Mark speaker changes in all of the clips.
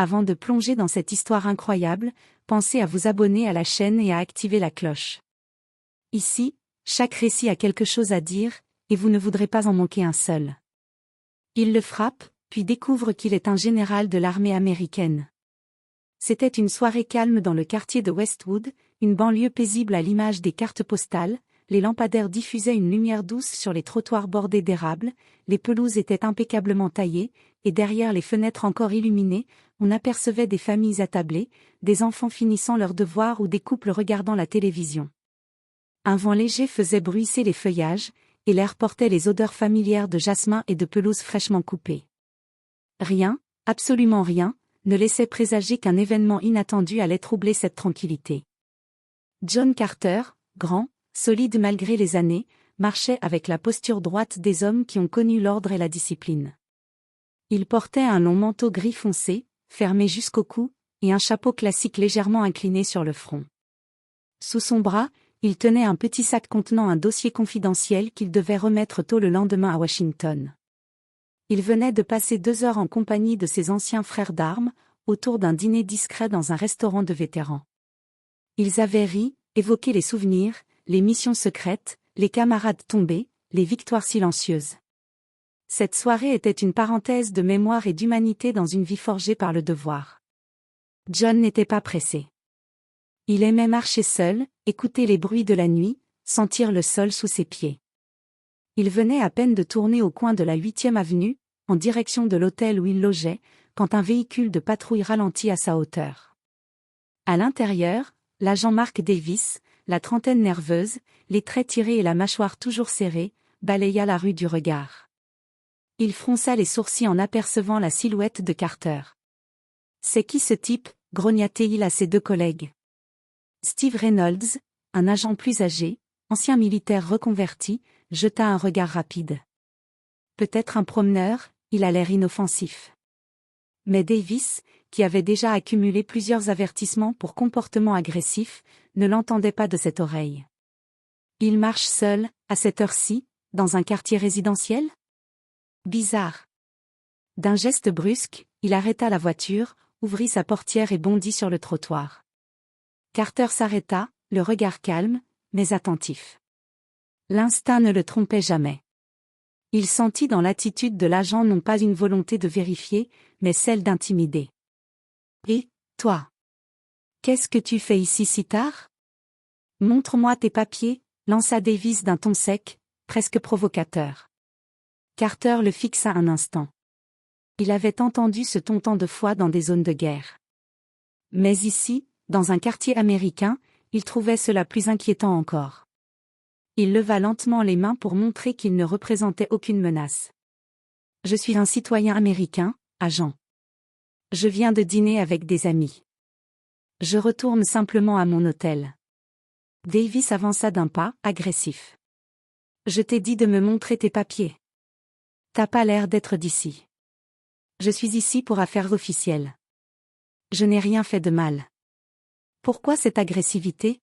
Speaker 1: Avant de plonger dans cette histoire incroyable, pensez à vous abonner à la chaîne et à activer la cloche. Ici, chaque récit a quelque chose à dire, et vous ne voudrez pas en manquer un seul. Il le frappe, puis découvre qu'il est un général de l'armée américaine. C'était une soirée calme dans le quartier de Westwood, une banlieue paisible à l'image des cartes postales. Les lampadaires diffusaient une lumière douce sur les trottoirs bordés d'érables, les pelouses étaient impeccablement taillées, et derrière les fenêtres encore illuminées, on apercevait des familles attablées, des enfants finissant leurs devoirs ou des couples regardant la télévision. Un vent léger faisait bruisser les feuillages, et l'air portait les odeurs familières de jasmin et de pelouse fraîchement coupée. Rien, absolument rien, ne laissait présager qu'un événement inattendu allait troubler cette tranquillité. John Carter, grand, solide malgré les années, marchait avec la posture droite des hommes qui ont connu l'ordre et la discipline. Il portait un long manteau gris foncé, fermé jusqu'au cou, et un chapeau classique légèrement incliné sur le front. Sous son bras, il tenait un petit sac contenant un dossier confidentiel qu'il devait remettre tôt le lendemain à Washington. Il venait de passer 2 heures en compagnie de ses anciens frères d'armes, autour d'un dîner discret dans un restaurant de vétérans. Ils avaient ri, évoqué les souvenirs, les missions secrètes, les camarades tombés, les victoires silencieuses. Cette soirée était une parenthèse de mémoire et d'humanité dans une vie forgée par le devoir. John n'était pas pressé. Il aimait marcher seul, écouter les bruits de la nuit, sentir le sol sous ses pieds. Il venait à peine de tourner au coin de la 8e avenue, en direction de l'hôtel où il logeait, quand un véhicule de patrouille ralentit à sa hauteur. À l'intérieur, l'agent Mark Davis, la trentaine nerveuse, les traits tirés et la mâchoire toujours serrée, balaya la rue du regard. Il fronça les sourcils en apercevant la silhouette de Carter. « C'est qui ce type ?» grogna-t-il à ses 2 collègues. Steve Reynolds, un agent plus âgé, ancien militaire reconverti, jeta un regard rapide. Peut-être un promeneur, il a l'air inoffensif. Mais Davis, qui avait déjà accumulé plusieurs avertissements pour comportement agressif, ne l'entendait pas de cette oreille. Il marche seul, à cette heure-ci, dans un quartier résidentiel ? Bizarre. D'un geste brusque, il arrêta la voiture, ouvrit sa portière et bondit sur le trottoir. Carter s'arrêta, le regard calme, mais attentif. L'instinct ne le trompait jamais. Il sentit dans l'attitude de l'agent non pas une volonté de vérifier, mais celle d'intimider. « Et, toi ? Qu'est-ce que tu fais ici si tard ? Montre-moi tes papiers » lança Davis d'un ton sec, presque provocateur. Carter le fixa un instant. Il avait entendu ce ton tant de fois dans des zones de guerre. Mais ici, dans un quartier américain, il trouvait cela plus inquiétant encore. Il leva lentement les mains pour montrer qu'il ne représentait aucune menace. « Je suis un citoyen américain, agent. Je viens de dîner avec des amis. Je retourne simplement à mon hôtel. » Davis avança d'un pas, agressif. « Je t'ai dit de me montrer tes papiers. T'as pas l'air d'être d'ici. Je suis ici pour affaires officielles. Je n'ai rien fait de mal. Pourquoi cette agressivité ? »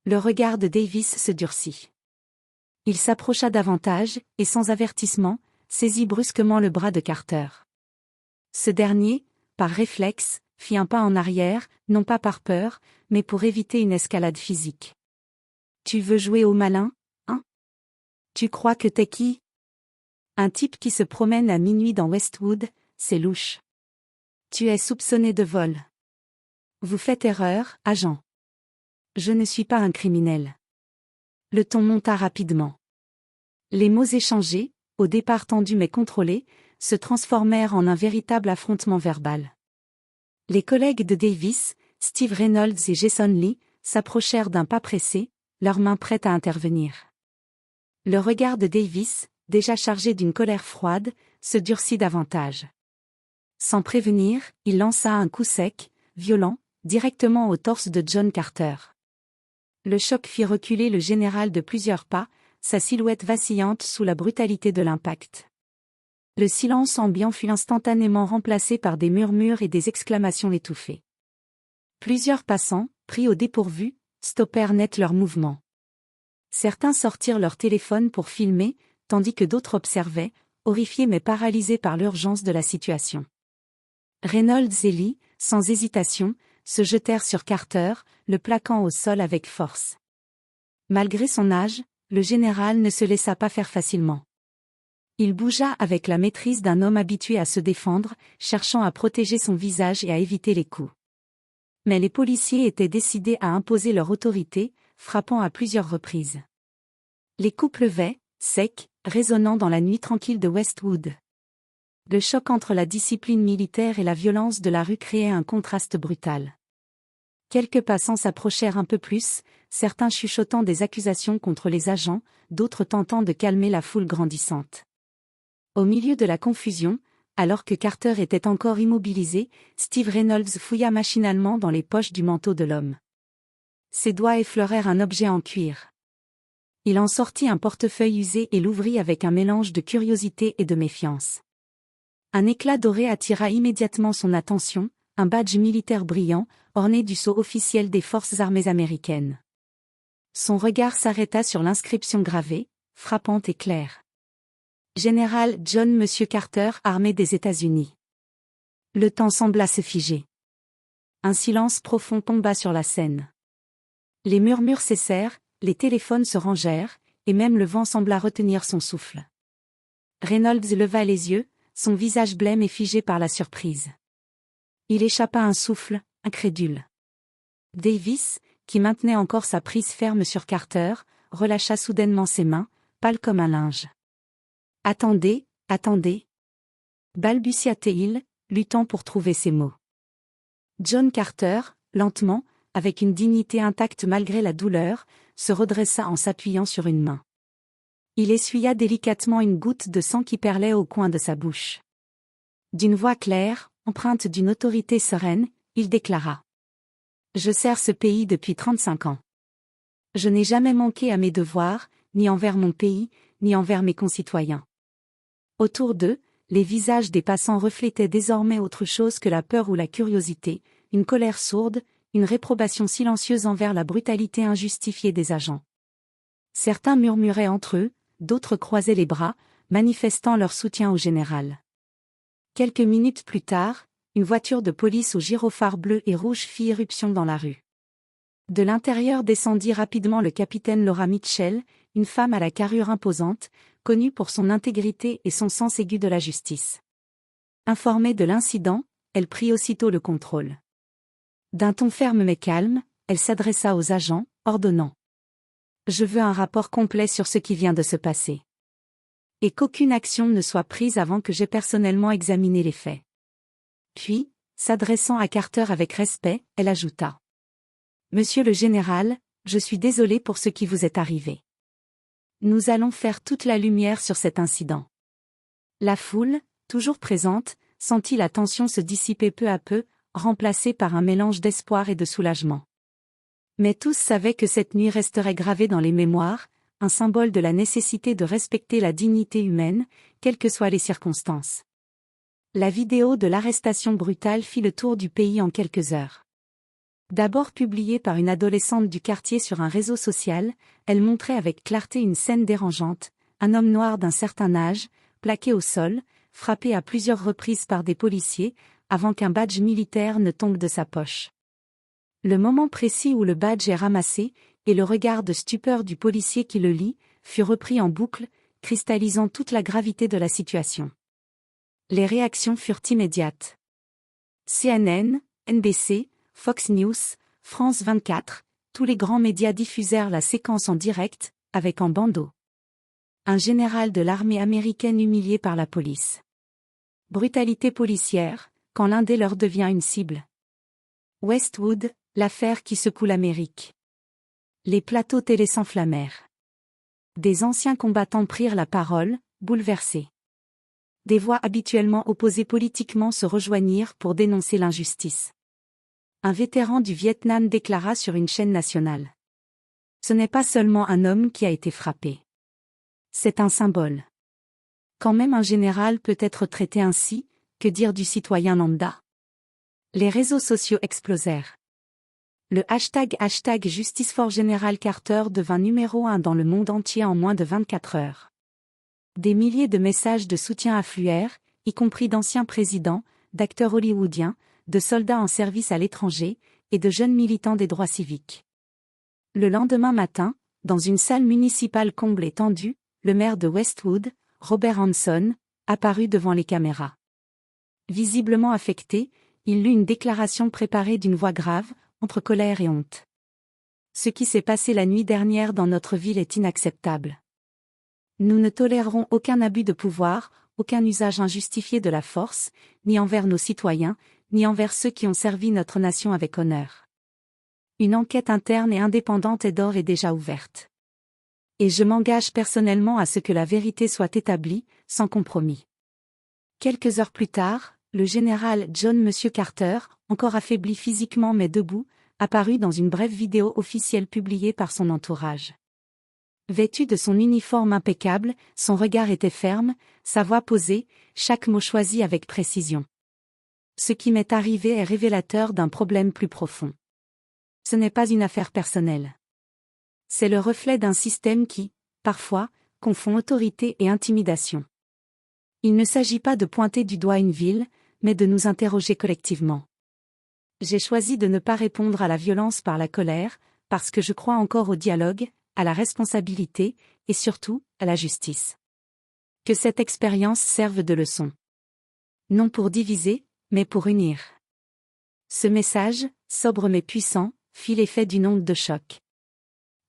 Speaker 1: Le regard de Davis se durcit. Il s'approcha davantage, et sans avertissement, saisit brusquement le bras de Carter. Ce dernier, par réflexe, fit un pas en arrière, non pas par peur, mais pour éviter une escalade physique. « Tu veux jouer au malin, hein ? Tu crois que t'es qui ? Un type qui se promène à minuit dans Westwood, c'est louche. Tu es soupçonné de vol. Vous faites erreur, agent. Je ne suis pas un criminel. » Le ton monta rapidement. Les mots échangés, au départ tendus mais contrôlés, se transformèrent en un véritable affrontement verbal. Les collègues de Davis, Steve Reynolds et Jason Lee, s'approchèrent d'un pas pressé, leurs mains prêtes à intervenir. Le regard de Davis, déjà chargé d'une colère froide, se durcit davantage. Sans prévenir, il lança un coup sec, violent, directement au torse de John Carter. Le choc fit reculer le général de plusieurs pas, sa silhouette vacillante sous la brutalité de l'impact. Le silence ambiant fut instantanément remplacé par des murmures et des exclamations étouffées. Plusieurs passants, pris au dépourvu, stoppèrent net leurs mouvements. Certains sortirent leur téléphone pour filmer, tandis que d'autres observaient, horrifiés mais paralysés par l'urgence de la situation. Reynolds et Lee, sans hésitation, se jetèrent sur Carter, le plaquant au sol avec force. Malgré son âge, le général ne se laissa pas faire facilement. Il bougea avec la maîtrise d'un homme habitué à se défendre, cherchant à protéger son visage et à éviter les coups. Mais les policiers étaient décidés à imposer leur autorité, frappant à plusieurs reprises. Les coups pleuvaient, secs, résonnant dans la nuit tranquille de Westwood. Le choc entre la discipline militaire et la violence de la rue créait un contraste brutal. Quelques passants s'approchèrent un peu plus, certains chuchotant des accusations contre les agents, d'autres tentant de calmer la foule grandissante. Au milieu de la confusion, alors que Carter était encore immobilisé, Steve Reynolds fouilla machinalement dans les poches du manteau de l'homme. Ses doigts effleurèrent un objet en cuir. Il en sortit un portefeuille usé et l'ouvrit avec un mélange de curiosité et de méfiance. Un éclat doré attira immédiatement son attention, un badge militaire brillant, orné du sceau officiel des forces armées américaines. Son regard s'arrêta sur l'inscription gravée, frappante et claire. Général John Monsieur Carter, armée des États-Unis. Le temps sembla se figer. Un silence profond tomba sur la scène. Les murmures cessèrent, les téléphones se rangèrent, et même le vent sembla retenir son souffle. Reynolds leva les yeux, son visage blême et figé par la surprise. Il échappa un souffle, incrédule. Davis, qui maintenait encore sa prise ferme sur Carter, relâcha soudainement ses mains, pâle comme un linge. « Attendez, attendez !» balbutia-t-il, luttant pour trouver ses mots. John Carter, lentement, avec une dignité intacte malgré la douleur, se redressa en s'appuyant sur une main. Il essuya délicatement une goutte de sang qui perlait au coin de sa bouche. D'une voix claire, empreinte d'une autorité sereine, il déclara. « Je sers ce pays depuis 35 ans. Je n'ai jamais manqué à mes devoirs, ni envers mon pays, ni envers mes concitoyens. » Autour d'eux, les visages des passants reflétaient désormais autre chose que la peur ou la curiosité, une colère sourde, une réprobation silencieuse envers la brutalité injustifiée des agents. Certains murmuraient entre eux, d'autres croisaient les bras, manifestant leur soutien au général. Quelques minutes plus tard, une voiture de police aux gyrophares bleus et rouges fit irruption dans la rue. De l'intérieur descendit rapidement le capitaine Laura Mitchell, une femme à la carrure imposante, connue pour son intégrité et son sens aigu de la justice. Informée de l'incident, elle prit aussitôt le contrôle. D'un ton ferme mais calme, elle s'adressa aux agents, ordonnant. « Je veux un rapport complet sur ce qui vient de se passer. Et qu'aucune action ne soit prise avant que j'aie personnellement examiné les faits. » Puis, s'adressant à Carter avec respect, elle ajouta. « Monsieur le général, je suis désolé pour ce qui vous est arrivé. Nous allons faire toute la lumière sur cet incident. » La foule, toujours présente, sentit la tension se dissiper peu à peu, remplacée par un mélange d'espoir et de soulagement. Mais tous savaient que cette nuit resterait gravée dans les mémoires, un symbole de la nécessité de respecter la dignité humaine, quelles que soient les circonstances. La vidéo de l'arrestation brutale fit le tour du pays en quelques heures. D'abord publiée par une adolescente du quartier sur un réseau social, elle montrait avec clarté une scène dérangeante, un homme noir d'un certain âge, plaqué au sol, frappé à plusieurs reprises par des policiers, avant qu'un badge militaire ne tombe de sa poche. Le moment précis où le badge est ramassé, et le regard de stupeur du policier qui le lit, fut repris en boucle, cristallisant toute la gravité de la situation. Les réactions furent immédiates. CNN, NBC, Fox News, France 24, tous les grands médias diffusèrent la séquence en direct, avec en bandeau. Un général de l'armée américaine humilié par la police. Brutalité policière, quand l'un des leurs devient une cible. Westwood, l'affaire qui secoue l'Amérique. Les plateaux télé s'enflammèrent. Des anciens combattants prirent la parole, bouleversés. Des voix habituellement opposées politiquement se rejoignirent pour dénoncer l'injustice. Un vétéran du Vietnam déclara sur une chaîne nationale. Ce n'est pas seulement un homme qui a été frappé. C'est un symbole. Quand même un général peut être traité ainsi, que dire du citoyen lambda? Les réseaux sociaux explosèrent. Le hashtag Justice for General Carter devint numéro 1 dans le monde entier en moins de 24 heures. Des milliers de messages de soutien affluèrent, y compris d'anciens présidents, d'acteurs hollywoodiens, de soldats en service à l'étranger, et de jeunes militants des droits civiques. Le lendemain matin, dans une salle municipale comble et tendue, le maire de Westwood, Robert Hanson, apparut devant les caméras. Visiblement affecté, il lut une déclaration préparée d'une voix grave, entre colère et honte. Ce qui s'est passé la nuit dernière dans notre ville est inacceptable. Nous ne tolérerons aucun abus de pouvoir, aucun usage injustifié de la force, ni envers nos citoyens, ni envers ceux qui ont servi notre nation avec honneur. Une enquête interne et indépendante est déjà ouverte. Et je m'engage personnellement à ce que la vérité soit établie, sans compromis. Quelques heures plus tard, le général John M. Carter, encore affaibli physiquement mais debout, apparut dans une brève vidéo officielle publiée par son entourage. Vêtu de son uniforme impeccable, son regard était ferme, sa voix posée, chaque mot choisi avec précision. Ce qui m'est arrivé est révélateur d'un problème plus profond. Ce n'est pas une affaire personnelle. C'est le reflet d'un système qui, parfois, confond autorité et intimidation. Il ne s'agit pas de pointer du doigt une ville, mais de nous interroger collectivement. J'ai choisi de ne pas répondre à la violence par la colère, parce que je crois encore au dialogue, à la responsabilité, et surtout, à la justice. Que cette expérience serve de leçon. Non pour diviser, mais pour unir. Ce message, sobre mais puissant, fit l'effet d'une onde de choc.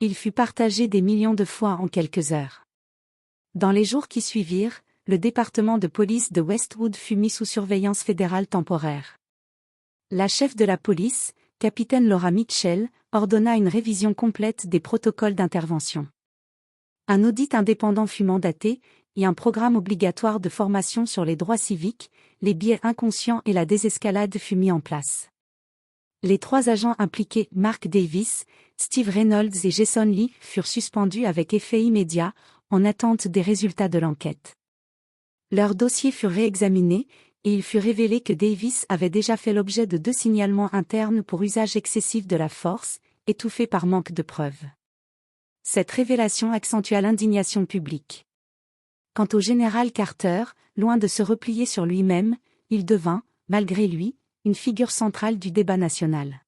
Speaker 1: Il fut partagé des millions de fois en quelques heures. Dans les jours qui suivirent, le département de police de Westwood fut mis sous surveillance fédérale temporaire. La chef de la police, capitaine Laura Mitchell, ordonna une révision complète des protocoles d'intervention. Un audit indépendant fut mandaté, et un programme obligatoire de formation sur les droits civiques, les biais inconscients et la désescalade fut mis en place. Les 3 agents impliqués, Mark Davis, Steve Reynolds et Jason Lee, furent suspendus avec effet immédiat, en attente des résultats de l'enquête. Leurs dossiers furent réexaminés, et il fut révélé que Davis avait déjà fait l'objet de 2 signalements internes pour usage excessif de la force, étouffés par manque de preuves. Cette révélation accentua l'indignation publique. Quant au général Carter, loin de se replier sur lui-même, il devint, malgré lui, une figure centrale du débat national.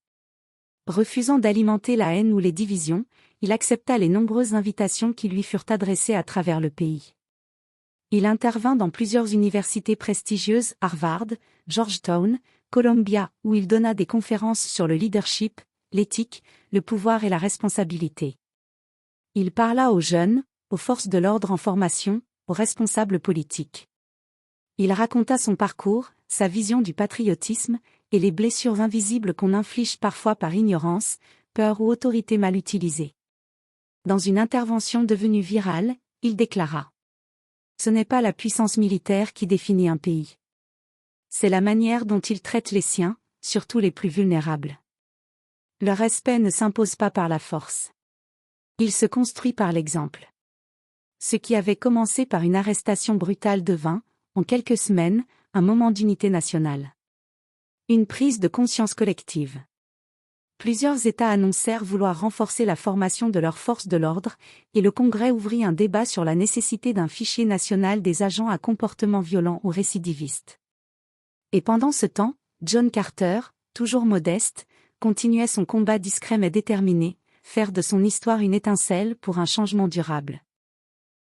Speaker 1: Refusant d'alimenter la haine ou les divisions, il accepta les nombreuses invitations qui lui furent adressées à travers le pays. Il intervint dans plusieurs universités prestigieuses, Harvard, Georgetown, Columbia, où il donna des conférences sur le leadership, l'éthique, le pouvoir et la responsabilité. Il parla aux jeunes, aux forces de l'ordre en formation, aux responsables politiques. Il raconta son parcours, sa vision du patriotisme, et les blessures invisibles qu'on inflige parfois par ignorance, peur ou autorité mal utilisée. Dans une intervention devenue virale, il déclara : « Ce n'est pas la puissance militaire qui définit un pays. C'est la manière dont il traite les siens, surtout les plus vulnérables. Le respect ne s'impose pas par la force. Il se construit par l'exemple. » Ce qui avait commencé par une arrestation brutale devint, en quelques semaines, un moment d'unité nationale. Une prise de conscience collective. Plusieurs États annoncèrent vouloir renforcer la formation de leurs forces de l'ordre, et le Congrès ouvrit un débat sur la nécessité d'un fichier national des agents à comportement violent ou récidivistes. Et pendant ce temps, John Carter, toujours modeste, continuait son combat discret mais déterminé, faire de son histoire une étincelle pour un changement durable.